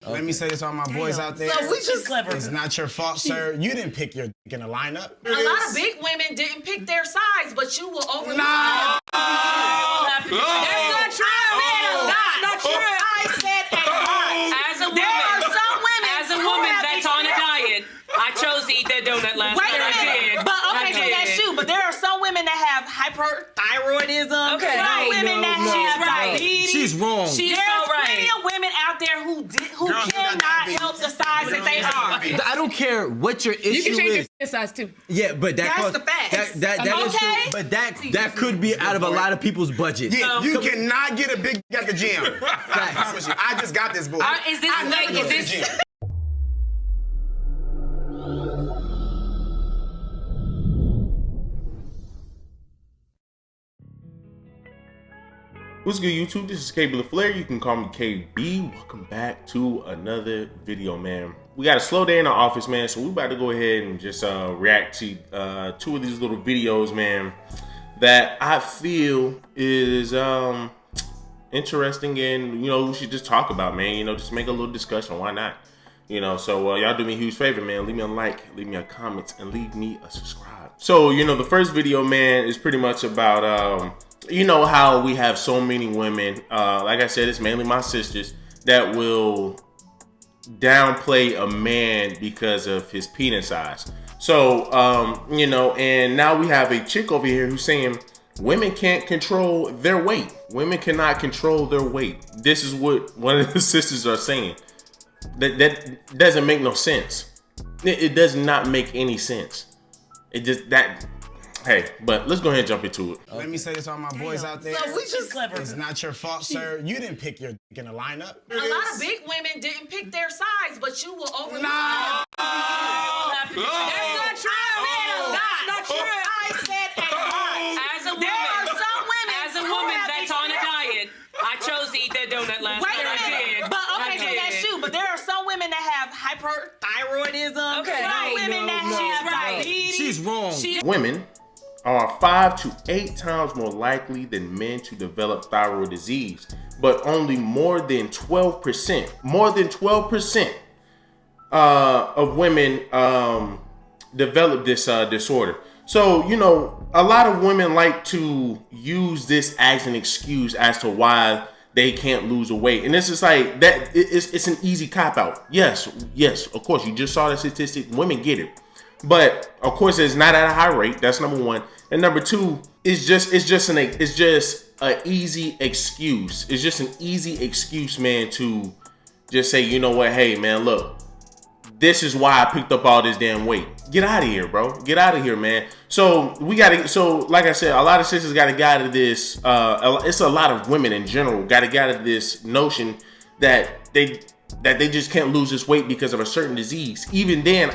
Okay. Let me say this to all my boys out there. So we just clever. It's not your fault, sir. You didn't pick your dick in a lineup. A lot of big women didn't pick their size, but you will overlook. No. That's not true. That's not true. I said a lot. As a woman, there are some women. As a woman that's on a diet, I chose to eat that donut last night. Wait a minute. But okay, so that's true. But there are some women that have hyperthyroidism. Okay. Some women that have diabetes. She's wrong. She's There's so right. plenty of women out there who cannot help the size that they are. I don't care what your issue is. You can change your size too. Yeah, but That's the facts. That is true. Okay. But that could be out of a lot of people's budget. Yeah, you cannot get a big at the gym. I promise you. I just got this boy. Is this I never like, go is to the this? gym. What's good, YouTube? This is KB LaFleur. You can call me KB. Welcome back to another video, man. We got a slow day in the office, man, so we about to go ahead and just react to two of these little videos, man, that I feel is interesting, and we should just talk about, man. Just make a little discussion. Why not? So y'all do me a huge favor, man. Leave me a like, leave me a comment, and leave me a subscribe. So the first video, man, is pretty much about how we have so many women, like I said, it's mainly my sisters, that will downplay a man because of his penis size. So, and now we have a chick over here who's saying women can't control their weight. Women cannot control their weight. This is what one of the sisters are saying. That doesn't make no sense. It does not make any sense. Hey, but let's go ahead and jump into it. Let me say this to all my boys out there. So we just clever. It's not your fault, sir. You didn't pick your dick in a lineup. A lot of big women didn't pick their size, but you will overlook. No. That's not true. That's not true. I said a lot. As a woman, There are some women. as a woman that's on a diet, I chose to eat that donut last Wait night. a I minute. did. But okay, I so did. that's true. But there are some women that have hyperthyroidism. Okay. Some Right. women that have diabetes. She's wrong. Women are 5 to 8 times more likely than men to develop thyroid disease, but only more than 12%, of women develop this disorder. So, a lot of women like to use this as an excuse as to why they can't lose a weight. And this is like that. It's an easy cop out. Yes, of course, you just saw the statistic. Women get it. But of course, it's not at a high rate. That's number one. And number two, it's just an easy excuse. It's just an easy excuse, man, to just say, you know what, hey, man, look, this is why I picked up all this damn weight. Get out of here, bro. Get out of here, man. So like I said, a lot of sisters got to get out of this. It's a lot of women in general got to get out of this notion that they just can't lose this weight because of a certain disease. Even then,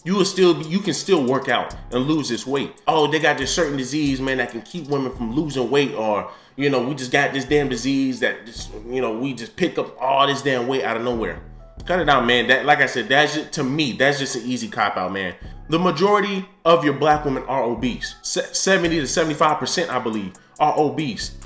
you can still work out and lose this weight. Oh, they got this certain disease, man, that can keep women from losing weight, or we just got this damn disease that just we just pick up all this damn weight out of nowhere. Cut it out, man. That, like I said, that's just an easy cop out, man. The majority of your black women are obese. 70 to 75%, I believe, are obese.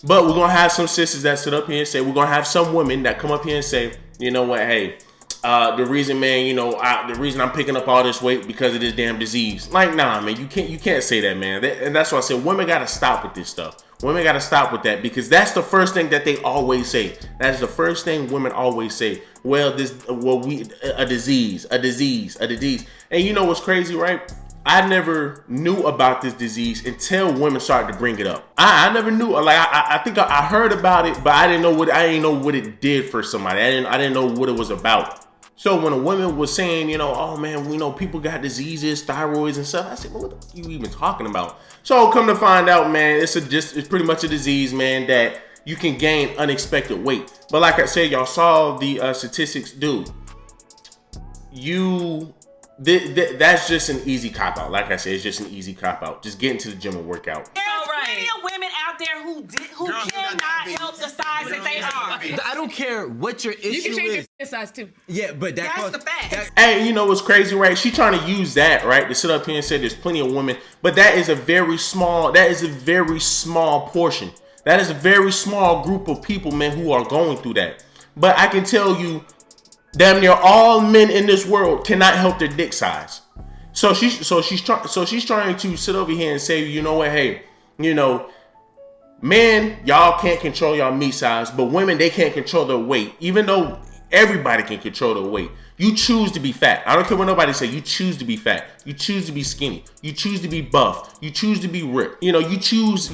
But we're going to have some sisters that sit up here and say, we're going to have some women that come up here and say, you know what, hey, the reason, man, the reason I'm picking up all this weight because of this damn disease. Like, nah, man, you can't say that, man. And that's why I said women got to stop with this stuff. Women got to stop with that, because that's the first thing that they always say. That's the first thing women always say. A disease. And you know what's crazy, right? I never knew about this disease until women started to bring it up. I never knew. Like I think I heard about it, but I didn't know what it did for somebody. I didn't know what it was about. So when a woman was saying, oh man, people got diseases, thyroids and stuff, I said, well, what are you even talking about? So come to find out, man, it's pretty much a disease, man, that you can gain unexpected weight. But like I said, y'all saw the statistics, dude. That's just an easy cop out. Like I said, it's just an easy cop out. Just get into the gym and work out. There's plenty of women out there who cannot help the size that they are. I don't care what your issue You can change is. your size too. Yeah, but That's the fact. Hey, what's crazy, right? She trying to use that, right, to sit up here and say there's plenty of women, but that is a very small portion. That is a very small group of people, man, who are going through that. but I can tell you, damn near all men in this world cannot help their dick size. So she's trying to sit over here and say, you know what, hey, you know, men, y'all can't control y'all meat size, but women, they can't control their weight, even though everybody can control their weight. You choose to be fat. I don't care what nobody say. You choose to be fat. You choose to be skinny. You choose to be buff. You choose to be ripped. You know, you choose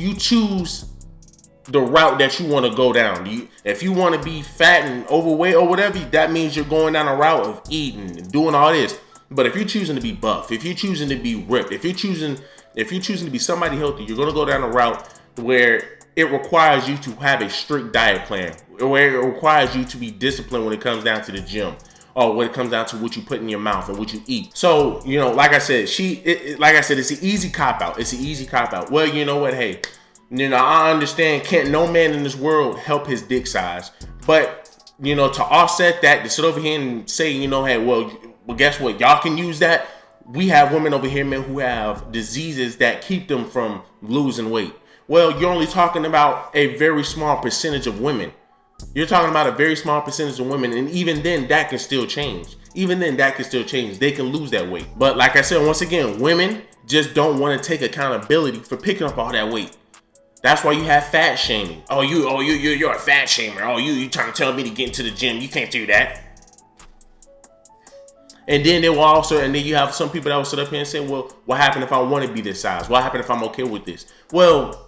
the route that you want to go down. If you want to be fat and overweight or whatever, that means you're going down a route of eating and doing all this. But if you're choosing to be buff, if you're choosing to be ripped, if you're choosing to be somebody healthy, you're going to go down a route where it requires you to have a strict diet plan, where it requires you to be disciplined when it comes down to the gym, or when it comes down to what you put in your mouth and what you eat. So, you know, like I said, it's an easy cop out. It's an easy cop out. Well, you know what? Hey, you know, I understand, can't no man in this world help his dick size. But, you know, to offset that, to sit over here and say, you know, hey, well, guess what? Y'all can use that. We have women over here, man, who have diseases that keep them from losing weight. Well, you're only talking about a very small percentage of women. You're talking about a very small percentage of women, and even then, that can still change. They can lose that weight. But like I said, once again, women just don't want to take accountability for picking up all that weight. That's why you have fat shaming. You're a fat shamer. Oh, you trying to tell me to get into the gym? You can't do that. And then you have some people that will sit up here and say, well, what happened if I want to be this size? What happened if I'm okay with this? Well,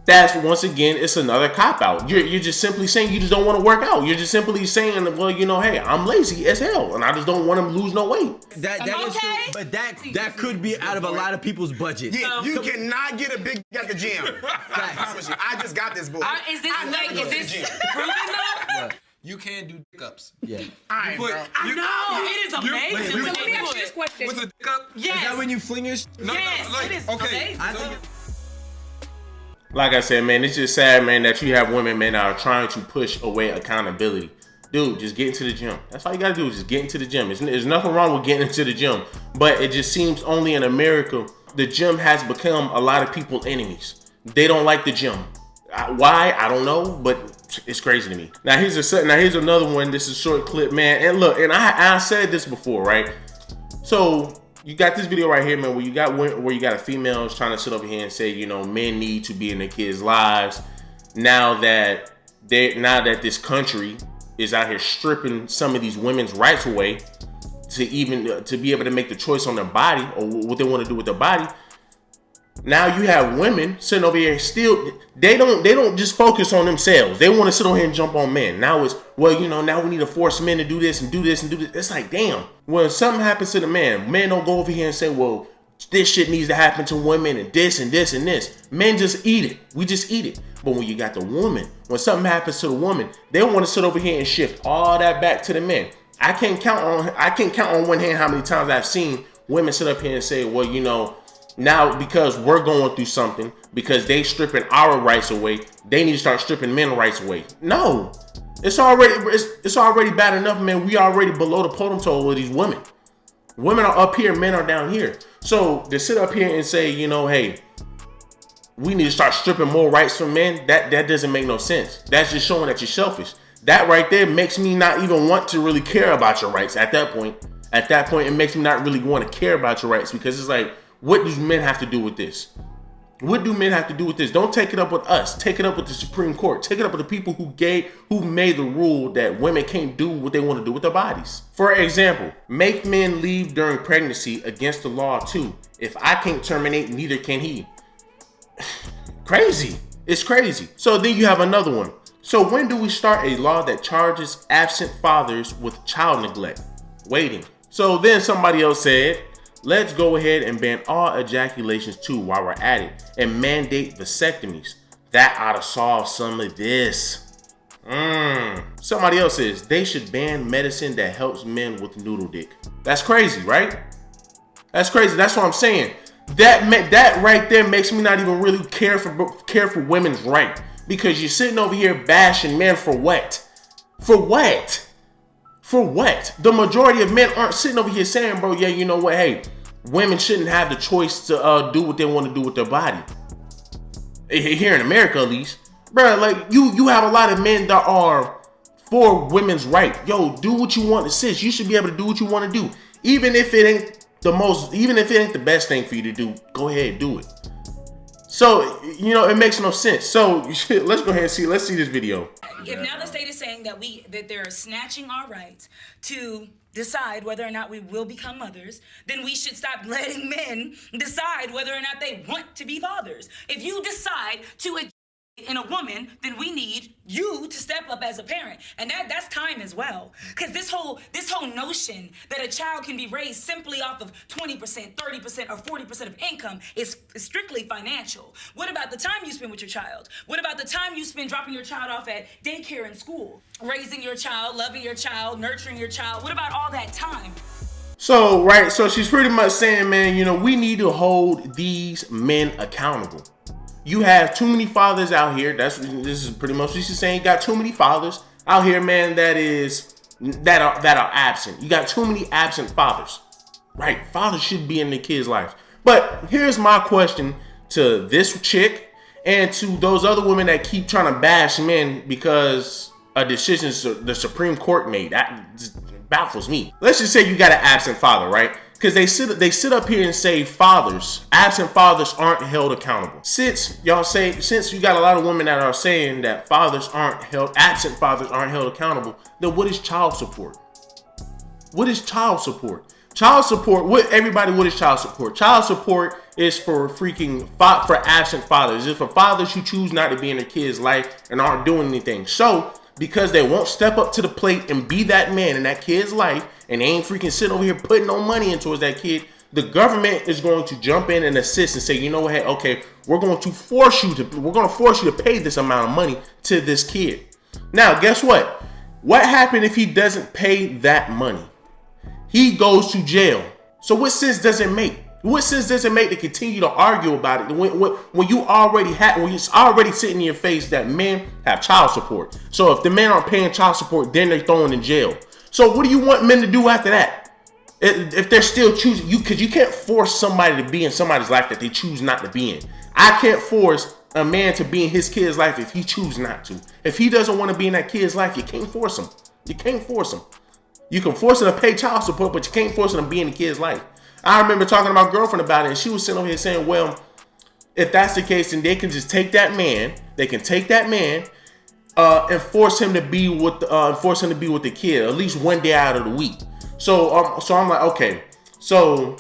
that's, once again, it's another cop-out. You're just simply saying you just don't want to work out. You're just simply saying, well, you know, hey, I'm lazy as hell, and I just don't want to lose no weight. That is true, but that could be out of a lot of people's budget. Yeah, you cannot get a big at the gym. I promise you. I just got this boy. Is this proven though? You can do dick ups. Yeah. I Bro. I know, it is amazing. Wait, Let me ask you this question. What's a dick up? Yes. Is that when you fling your Yes, it is okay. amazing. Like I said, man, it's just sad, man, that you have women, man, that are trying to push away accountability. Dude, just get into the gym. That's all you gotta do is just get into the gym. There's nothing wrong with getting into the gym, but it just seems only in America, the gym has become a lot of people's enemies. They don't like the gym. Why? I don't know, but it's crazy to me. Now here's another one. This is a short clip, man. And look, and I said this before, right? So you got this video right here, man, where you got a female trying to sit over here and say, you know, men need to be in their kids' lives now that this country is out here stripping some of these women's rights away to be able to make the choice on their body or what they want to do with their body. Now you have women sitting over here still, they don't just focus on themselves. They want to sit over here and jump on men. Now it's, well, you know, now we need to force men to do this and do this and do this. It's like, damn. When something happens to the man, men don't go over here and say, well, this shit needs to happen to women and this and this and this. Men just eat it. We just eat it. But when you got the woman, when something happens to the woman, they want to sit over here and shift all that back to the men. I can't count on one hand how many times I've seen women sit up here and say, well, you know, now because we're going through something, because they stripping our rights away, they need to start stripping men's rights away. No, it's already bad enough, man. We already below the totem pole with these women. Women are up here, men are down here. So to sit up here and say, you know, hey, we need to start stripping more rights from men, that doesn't make no sense. That's just showing that you're selfish. That right there makes me not even want to really care about your rights at that point. At that point, it makes me not really want to care about your rights, because it's like, what do men have to do with this? What do men have to do with this? Don't take it up with us. Take it up with the Supreme Court. Take it up with the people who made the rule that women can't do what they want to do with their bodies. For example, make men leave during pregnancy against the law too. If I can't terminate, neither can he. Crazy. It's crazy. So then you have another one. So when do we start a law that charges absent fathers with child neglect? Waiting. So then somebody else said, let's go ahead and ban all ejaculations too while we're at it, and mandate vasectomies. That ought to solve some of this. Somebody else says they should ban medicine that helps men with noodle dick. That's crazy, right? That's crazy. That's what I'm saying. That right there makes me not even really care for women's right, because you're sitting over here bashing men for what? For what? For what? The majority of men aren't sitting over here saying, bro, yeah, you know what? Hey, women shouldn't have the choice to do what they want to do with their body. Here in America, at least. Bro, like, you have a lot of men that are for women's right. Yo, do what you want, sis. You should be able to do what you want to do. Even if it ain't the best thing for you to do, go ahead and do it. So, you know, it makes no sense. So let's go ahead and see. Let's see this video. If now the state is saying that they're snatching our rights to decide whether or not we will become mothers, then we should stop letting men decide whether or not they want to be fathers. If you decide to in a woman, then we need you to step up as a parent, and that's time as well. Because this whole notion that a child can be raised simply off of 20%, 30%, or 40% of income is strictly financial. What about the time you spend with your child? What about the time you spend dropping your child off at daycare and school, raising your child, loving your child, nurturing your child? What about all that time? So, right, so she's pretty much saying, man, you know, we need to hold these men accountable. You have too many fathers out here. This is pretty much what she's saying. You got too many fathers out here, man, that are absent. You got too many absent fathers. Right? Fathers should be in the kids' lives. But here's my question to this chick and to those other women that keep trying to bash men because a decision the Supreme Court made. That just baffles me. Let's just say you got an absent father, right? Because they sit up here and say absent fathers aren't held accountable. Since you got a lot of women that are saying that absent fathers aren't held accountable, then what is child support? What is child support? Child support, what is child support? Child support is for for absent fathers. It's for fathers who choose not to be in their kids' life and aren't doing anything. So, because they won't step up to the plate and be that man in that kid's life, and they ain't freaking sitting over here putting no money into that kid, the government is going to jump in and assist and say, you know what, hey, okay, we're going to force you to pay this amount of money to this kid. Now, guess what? What happened if he doesn't pay that money? He goes to jail. So what sense does it make? What sense does it make to continue to argue about it when it's already sitting in your face that men have child support? So if the men aren't paying child support, then they're thrown in jail. So what do you want men to do after that? If they're still choosing because you can't force somebody to be in somebody's life that they choose not to be in. I can't force a man to be in his kid's life if he chooses not to. If he doesn't want to be in that kid's life, you can't force him. You can't force him. You can force him to pay child support, but you can't force him to be in the kid's life. I remember talking to my girlfriend about it, and she was sitting over here saying, well, if that's the case, then they can just take that man. They can take that man and force him to be with the kid at least one day out of the week. So I'm like, okay. So,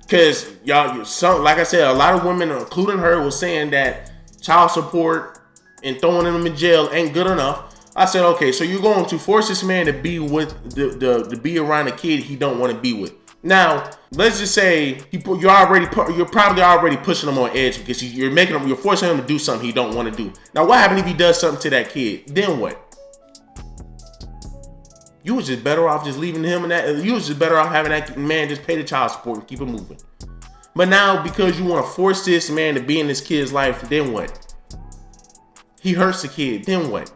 because like I said, a lot of women, including her, was saying that child support and throwing them in jail ain't good enough. I said, okay, so you're going to force this man to be with to be around a kid he don't want to be with. Now, let's just say you're probably already pushing him on edge because you're forcing him to do something he don't want to do. Now, what happens if he does something to that kid? Then what? You was just better off just leaving him you was just better off having that man just pay the child support and keep it moving. But now, because you want to force this man to be in this kid's life, then what? He hurts the kid, then what?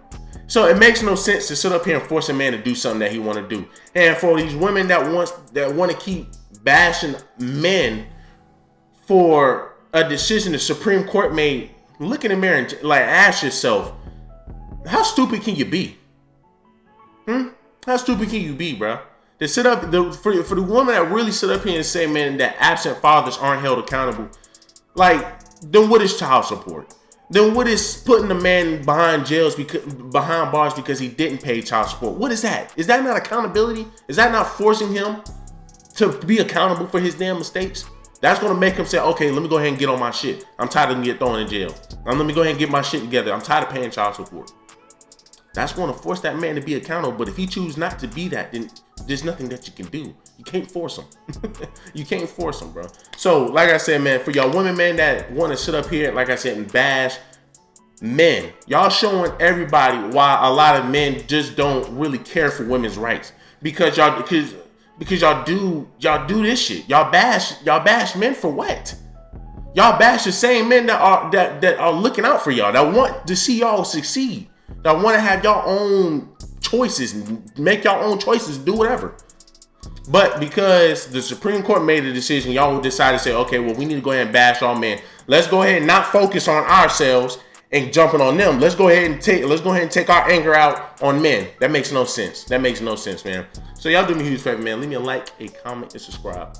So it makes no sense to sit up here and force a man to do something that he want to do. And for these women that want to keep bashing men for a decision the Supreme Court made, look in the mirror and like ask yourself, how stupid can you be? How stupid can you be, bro? To sit up for the woman that really sit up here and say, man, that absent fathers aren't held accountable. Like, then what is child support? Then what is putting the man behind bars because he didn't pay child support? What is that? Is that not accountability? Is that not forcing him to be accountable for his damn mistakes? That's going to make him say, okay, let me go ahead and get on my shit. I'm tired of getting thrown in jail. Now let me go ahead and get my shit together. I'm tired of paying child support. That's going to force that man to be accountable. But if he chooses not to be that, then there's nothing that you can do. You can't force him. You can't force him, bro. So, like I said, man, for y'all women, man, that want to sit up here, like I said, and bash men, y'all showing everybody why a lot of men just don't really care for women's rights. Because y'all do this shit. Y'all bash men for what? Y'all bash the same men that are looking out for y'all, that want to see y'all succeed, that want to have y'all own choices, make y'all own choices, do whatever. But because the Supreme Court made a decision, y'all decided to say, okay, well, we need to go ahead and bash all men. Let's go ahead and not focus on ourselves and jumping on them. Let's go ahead and take our anger out on men. That makes no sense. That makes no sense, man. So y'all do me a huge favor, man. Leave me a like, a comment, and subscribe.